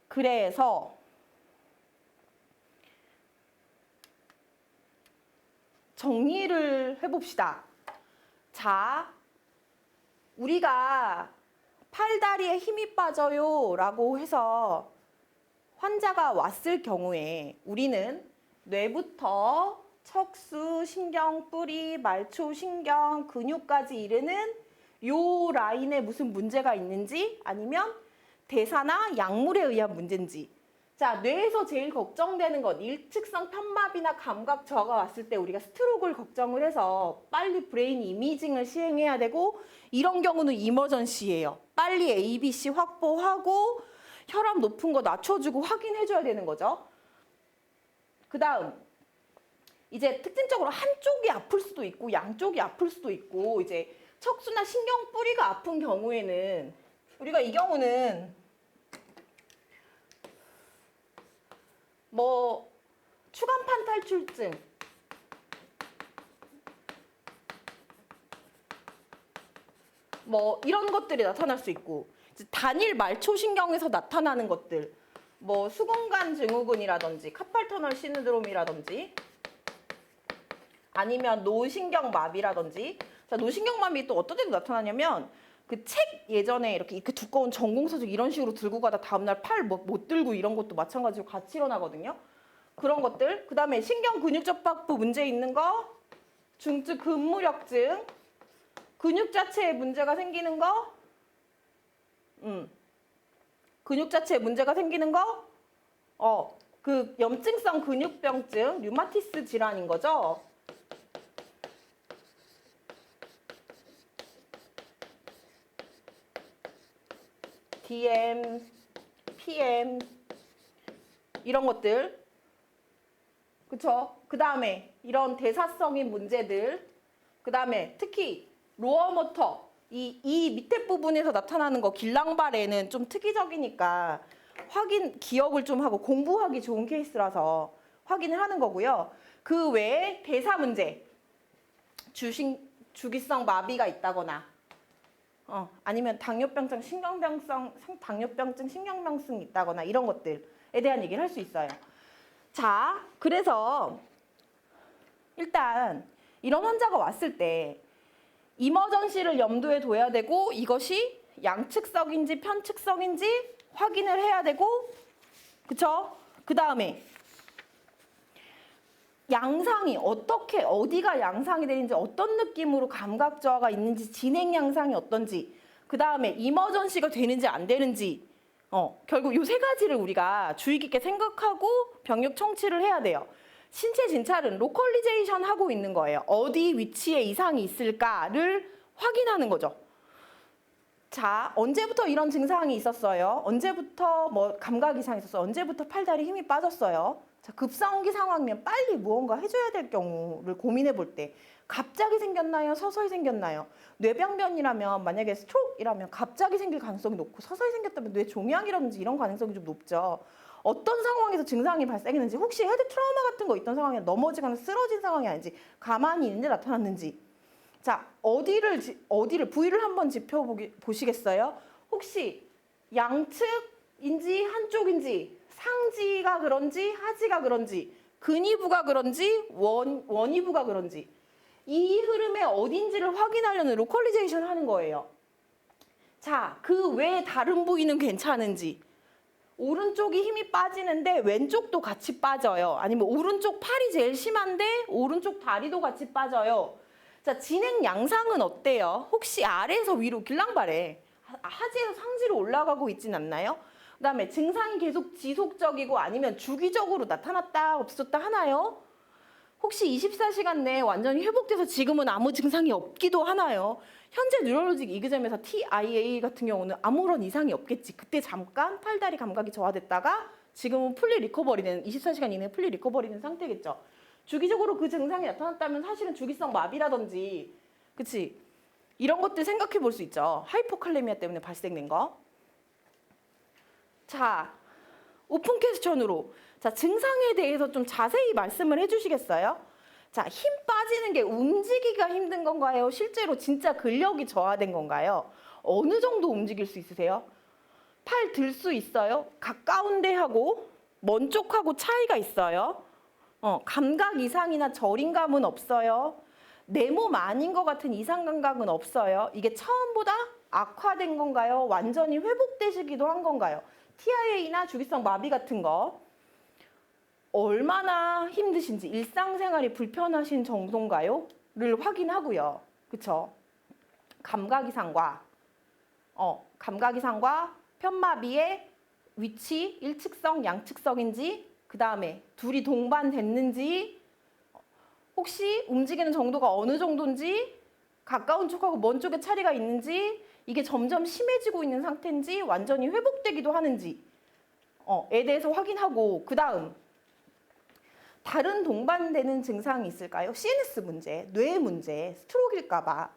그래서 정리를 해봅시다. 자, 우리가 팔다리에 힘이 빠져요 라고 해서 환자가 왔을 경우에 우리는 뇌부터 척수, 신경, 뿌리, 말초, 신경, 근육까지 이르는 요 라인에 무슨 문제가 있는지 아니면 대사나 약물에 의한 문제인지. 자, 뇌에서 제일 걱정되는 것, 일측성 편마비나 감각 저하가 왔을 때 우리가 스트로크를 걱정을 해서 빨리 브레인 이미징을 시행해야 되고, 이런 경우는 이머전시예요. 빨리 ABC 확보하고 혈압 높은 거 낮춰주고 확인해줘야 되는 거죠. 그 다음 이제 특징적으로 한쪽이 아플 수도 있고 양쪽이 아플 수도 있고, 이제 척수나 신경 뿌리가 아픈 경우에는 우리가 이 경우는 뭐 추간판 탈출증, 뭐 이런 것들이 나타날 수 있고, 단일 말초신경에서 나타나는 것들, 뭐 수근관 증후군이라든지 카팔터널 시드롬이라든지 아니면 노신경 마비라든지. 자, 노신경 마비 또 어떤 데도 나타나냐면 그 책 예전에 이렇게 두꺼운 전공서적 이런 식으로 들고 가다 다음날 팔 못 들고 이런 것도 마찬가지로 같이 일어나거든요. 그런 것들. 그 다음에 신경 근육 접합부 문제 있는 거, 중증 근무력증, 근육 자체에 문제가 생기는 거, 근육 자체에 문제가 생기는 거, 그 염증성 근육병증, 류마티스 질환인 거죠. DM, PM 이런 것들, 그쵸? 그 다음에 이런 대사성인 문제들, 그 다음에 특히 로어 모터, 이 밑에 부분에서 나타나는 거, 길랑발에는 좀 특이적이니까 기억을 좀 하고 공부하기 좋은 케이스라서 확인을 하는 거고요. 그 외에 대사 문제, 주기성 마비가 있다거나 아니면 당뇨병증, 신경병증 있다거나 이런 것들에 대한 얘기를 할 수 있어요. 자, 그래서 일단 이런 환자가 왔을 때 이머전시를 염두에 둬야 되고, 이것이 양측성인지 편측성인지 확인을 해야 되고, 그쵸? 그 다음에 양상이 어디가 양상이 되는지, 어떤 느낌으로 감각 저하가 있는지, 진행 양상이 어떤지, 그 다음에 이머전시가 되는지 안 되는지, 결국 요 세 가지를 우리가 주의 깊게 생각하고 병력 청취를 해야 돼요. 신체 진찰은 로컬리제이션 하고 있는 거예요. 어디 위치에 이상이 있을까를 확인하는 거죠. 자, 언제부터 이런 증상이 있었어요? 언제부터 뭐 감각 이상이 있었어요? 언제부터 팔다리 힘이 빠졌어요? 자, 급성기 상황이면 빨리 무언가 해줘야 될 경우를 고민해 볼 때, 갑자기 생겼나요? 서서히 생겼나요? 뇌병변이라면, 만약에 스트로크이라면 갑자기 생길 가능성이 높고, 서서히 생겼다면 뇌종양이라든지 이런 가능성이 좀 높죠. 어떤 상황에서 증상이 발생했는지, 혹시 헤드 트라우마 같은 거 있던 상황에 넘어지거나 쓰러진 상황이 아닌지, 가만히 있는데 나타났는지. 자, 부위를 한번 보시겠어요? 혹시 양측인지 한쪽인지, 상지가 그런지 하지가 그런지, 근위부가 그런지 원위부가 그런지, 이 흐름의 어딘지를 확인하려는 로컬리제이션 하는 거예요. 자, 그 외에 다른 부위는 괜찮은지, 오른쪽이 힘이 빠지는데 왼쪽도 같이 빠져요. 아니면 오른쪽 팔이 제일 심한데 오른쪽 다리도 같이 빠져요. 자, 진행 양상은 어때요? 혹시 아래에서 위로 길랑발에 하지에서 상지로 올라가고 있진 않나요? 그 다음에 증상이 계속 지속적이고 아니면 주기적으로 나타났다 없었다 하나요? 혹시 24시간 내에 완전히 회복돼서 지금은 아무 증상이 없기도 하나요? 현재 뉴럴로직 이그잼에서 TIA 같은 경우는 아무런 이상이 없겠지. 그때 잠깐 팔다리 감각이 저하됐다가 지금은 풀리 리커버리는, 24시간 이내에 풀리 리커버리는 상태겠죠. 주기적으로 그 증상이 나타났다면 사실은 주기성 마비라든지, 그치? 이런 것들 생각해 볼 수 있죠. 하이포칼레미아 때문에 발생된 거. 자, 오픈 퀘스천으로, 자, 증상에 대해서 좀 자세히 말씀을 해주시겠어요? 자, 힘 빠지는 게 움직이기가 힘든 건가요? 실제로 진짜 근력이 저하된 건가요? 어느 정도 움직일 수 있으세요? 팔 들 수 있어요? 가까운 데하고 먼 쪽하고 차이가 있어요. 감각 이상이나 저린감은 없어요. 내 몸 아닌 것 같은 이상 감각은 없어요. 이게 처음보다 악화된 건가요? 완전히 회복되시기도 한 건가요? TIA나 주기성 마비 같은 거. 얼마나 힘드신지, 일상생활이 불편하신 정도인가요? 를 확인하고요. 그쵸? 감각 이상과 편마비의 위치, 일측성, 양측성인지, 그 다음에 둘이 동반됐는지, 혹시 움직이는 정도가 어느 정도인지, 가까운 쪽하고 먼 쪽에 차이가 있는지, 이게 점점 심해지고 있는 상태인지, 완전히 회복되기도 하는지, 에 대해서 확인하고, 그 다음, 다른 동반되는 증상이 있을까요? CNS 문제, 뇌 문제, 스트로크일까봐,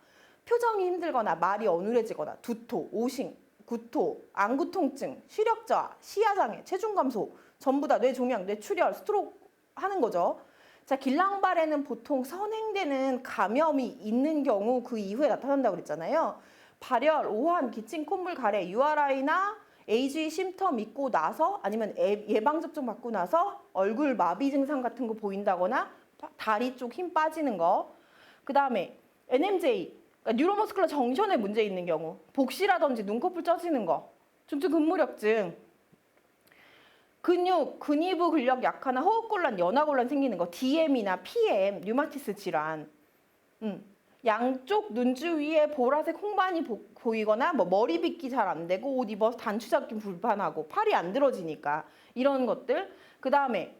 표정이 힘들거나 말이 어눌해지거나, 두토, 오싱, 구토, 안구 통증, 시력 저하, 시야 장애, 체중 감소, 전부 다 뇌종양, 뇌출혈, 스트로크 하는 거죠. 자, 길랑발에는 보통 선행되는 감염이 있는 경우 그 이후에 나타난다고 그랬잖아요. 발열, 오한, 기침, 콧물, 가래, URI나 AG 심텀 있고 나서 아니면 예방접종 받고 나서 얼굴 마비 증상 같은 거 보인다거나 다리 쪽 힘 빠지는 거. 그 다음에 NMJ, 그러니까 뉴로머스쿨러 정션에 문제 있는 경우, 복시라든지 눈꺼풀 쪄지는 거, 중증 근무력증, 근위부 근력 약화나 호흡곤란, 연화곤란 생기는 거, DM이나 PM, 류마티스 질환, 양쪽 눈주 위에 보라색 홍반이 보이거나 뭐 머리 빗기 잘 안 되고 옷 입어서 단추 잡기 불편하고 팔이 안 들어지니까 이런 것들. 그 다음에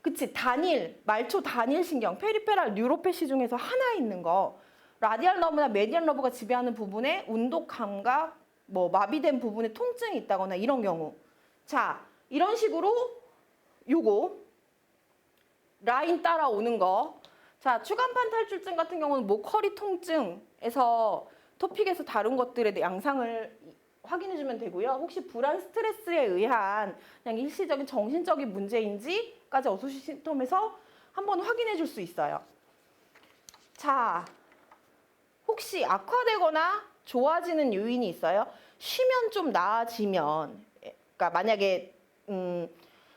그치 단일, 말초 단일 신경, 페리페랄 뉴로패시 중에서 하나 있는 거, 라디알 너브나 메디안 너브가 지배하는 부분에 운동 감각, 뭐 마비된 부분에 통증이 있다거나 이런 경우. 자, 이런 식으로 요거 라인 따라오는 거. 자, 추간판 탈출증 같은 경우는 목, 허리 통증에서 토픽에서 다룬 것들에 대한 양상을 확인해주면 되고요. 혹시 불안, 스트레스에 의한 그냥 일시적인 정신적인 문제인지까지 어소시 시스템에서 한번 확인해 줄 수 있어요. 자, 혹시 악화되거나 좋아지는 요인이 있어요? 쉬면 좀 나아지면, 그러니까 만약에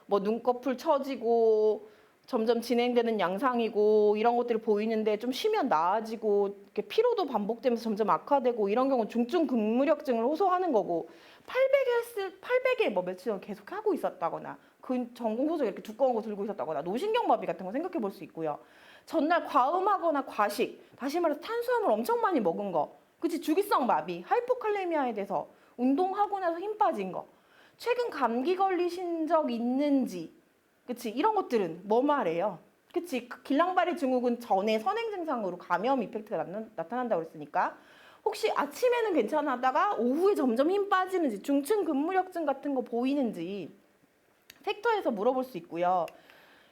뭐 눈꺼풀 처지고 점점 진행되는 양상이고 이런 것들이 보이는데 좀 쉬면 나아지고 이렇게 피로도 반복되면서 점점 악화되고 이런 경우는 중증 근무력증을 호소하는 거고, 800에 뭐 며칠 전 계속 하고 있었다거나 전공소적 이렇게 두꺼운 거 들고 있었다거나 노신경마비 같은 거 생각해 볼 수 있고요. 전날 과음하거나 과식, 다시 말해서 탄수화물 엄청 많이 먹은 거, 그치, 주기성 마비, 하이포칼레미아에 대해서 운동하고 나서 힘 빠진 거, 최근 감기 걸리신 적 있는지, 그치, 이런 것들은 뭐 말해요? 그치, 길랑발의 증후군 전에 선행 증상으로 감염 이펙트가 나타난다고 그랬으니까, 혹시 아침에는 괜찮았다가 오후에 점점 힘 빠지는지, 중증 근무력증 같은 거 보이는지 팩터에서 물어볼 수 있고요.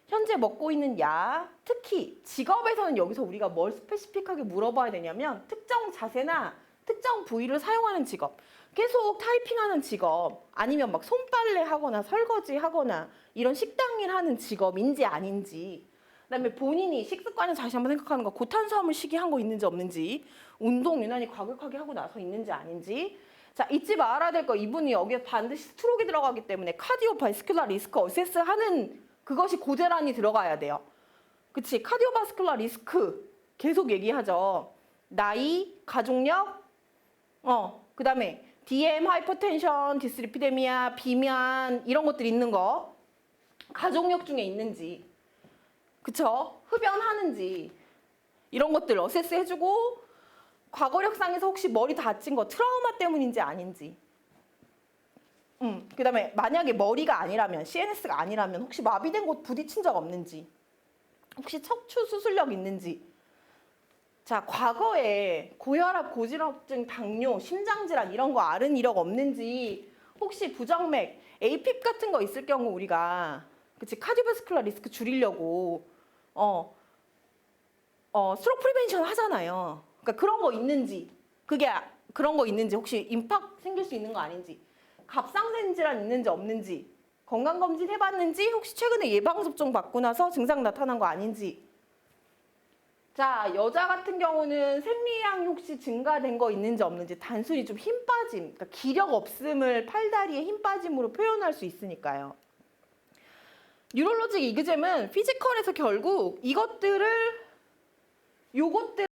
현재 먹고 있는 약, 특히 직업에서는 여기서 우리가 뭘 스페시픽하게 물어봐야 되냐면 특정 자세나 특정 부위를 사용하는 직업, 계속 타이핑하는 직업, 아니면 막 손빨래 하거나 설거지 하거나 이런 식당 일 하는 직업인지 아닌지, 그다음에 본인이 식습관을 다시 한번 생각하는 거, 고탄수화물 식이한 거 있는지 없는지, 운동 유난히 과격하게 하고 나서 있는지 아닌지. 자, 잊지 말아야 될 거, 이분이 여기에 반드시 스트로크가 들어가기 때문에 카디오바스큘라 리스크 어세스 하는 그것이 고재란이 들어가야 돼요. 그치? 카디오바스큘라 리스크 계속 얘기하죠. 나이, 가족력, 그 다음에 DM, 하이퍼텐션, 디스리피데미아, 비만 이런 것들 있는 거, 가족력 중에 있는지, 그쵸? 흡연하는지 이런 것들 어세스 해주고, 과거력상에서 혹시 머리 다친 거 트라우마 때문인지 아닌지, 그 다음에 만약에 머리가 아니라면, CNS가 아니라면 혹시 마비된 곳 부딪힌 적 없는지, 혹시 척추 수술력 있는지. 자, 과거에 고혈압, 고지혈증, 당뇨, 심장질환 이런 거 앓은 이력 없는지, 혹시 부정맥, AFib 같은 거 있을 경우 우리가 그치, 카디오바스큘라 리스크 줄이려고 스트로크 프리벤션 하잖아요. 그러니까 그런 거 있는지, 그런 거 있는지, 혹시 임팍 생길 수 있는 거 아닌지, 갑상선 질환 있는지 없는지, 건강검진 해봤는지, 혹시 최근에 예방접종 받고 나서 증상 나타난 거 아닌지. 자, 여자 같은 경우는 생리량이 혹시 증가된 거 있는지 없는지 단순히 좀 힘 빠짐, 그러니까 기력 없음을 팔다리에 힘 빠짐으로 표현할 수 있으니까요. 뉴럴로직 이그잼은 피지컬에서 결국 요것들